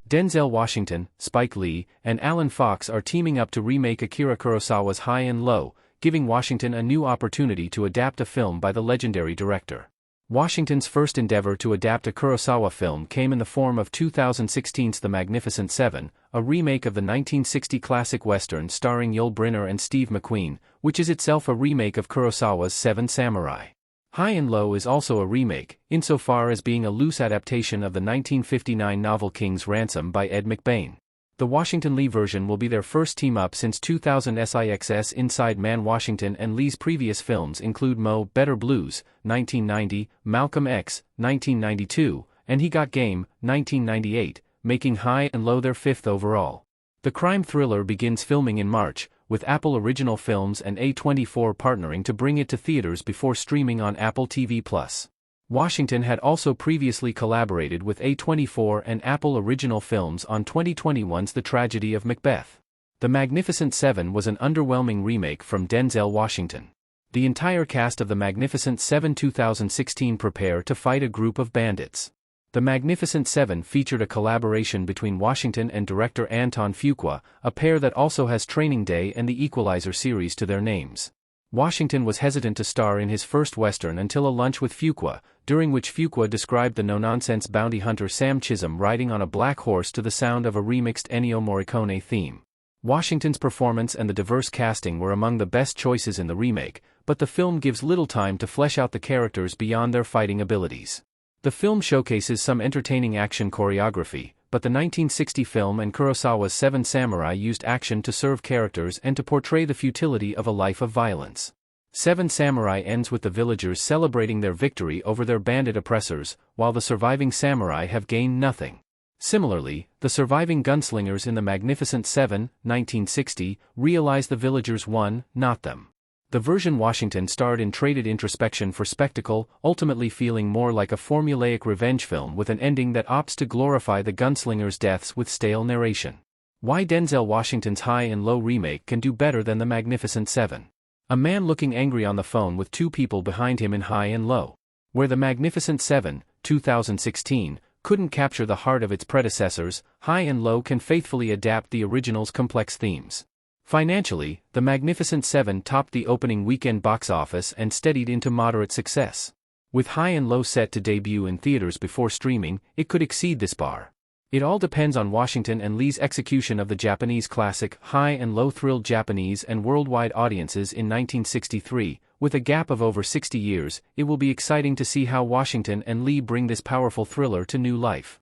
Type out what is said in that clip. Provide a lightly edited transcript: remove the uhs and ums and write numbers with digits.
Denzel Washington, Spike Lee, and Alan Fox are teaming up to remake Akira Kurosawa's High and Low, giving Washington a new opportunity to adapt a film by the legendary director. Washington's first endeavor to adapt a Kurosawa film came in the form of 2016's The Magnificent Seven, a remake of the 1960 classic western starring Yul Brynner and Steve McQueen, which is itself a remake of Kurosawa's Seven Samurai. High and Low is also a remake, insofar as being a loose adaptation of the 1959 novel King's Ransom by Ed McBain. The Washington Lee version will be their first team-up since 2000's Inside Man. Washington and Lee's previous films include Mo' Better Blues, 1990, Malcolm X, 1992, and He Got Game, 1998, making High and Low their fifth overall. The crime thriller begins filming in March, with Apple Original Films and A24 partnering to bring it to theaters before streaming on Apple TV+. Washington had also previously collaborated with A24 and Apple Original Films on 2021's The Tragedy of Macbeth. The Magnificent Seven was an underwhelming remake from Denzel Washington. The entire cast of The Magnificent Seven 2016 prepare to fight a group of bandits. The Magnificent Seven featured a collaboration between Washington and director Anton Fuqua, a pair that also has Training Day and The Equalizer series to their names. Washington was hesitant to star in his first Western until a lunch with Fuqua, during which Fuqua described the no-nonsense bounty hunter Sam Chisholm riding on a black horse to the sound of a remixed Ennio Morricone theme. Washington's performance and the diverse casting were among the best choices in the remake, but the film gives little time to flesh out the characters beyond their fighting abilities. The film showcases some entertaining action choreography, but the 1960 film and Kurosawa's Seven Samurai used action to serve characters and to portray the futility of a life of violence. Seven Samurai ends with the villagers celebrating their victory over their bandit oppressors, while the surviving samurai have gained nothing. Similarly, the surviving gunslingers in The Magnificent Seven, 1960, realize the villagers won, not them. The version Washington starred in traded introspection for spectacle, ultimately feeling more like a formulaic revenge film with an ending that opts to glorify the gunslingers' deaths with stale narration. Why Denzel Washington's High and Low remake can do better than The Magnificent Seven. A man looking angry on the phone with two people behind him in High and Low. Where The Magnificent Seven, 2016, couldn't capture the heart of its predecessors, High and Low can faithfully adapt the original's complex themes. Financially, The Magnificent Seven topped the opening weekend box office and steadied into moderate success. With High and Low set to debut in theaters before streaming, it could exceed this bar. It all depends on Washington and Lee's execution of the Japanese classic. High and Low thrilled Japanese and worldwide audiences in 1963, with a gap of over 60 years. It will be exciting to see how Washington and Lee bring this powerful thriller to new life.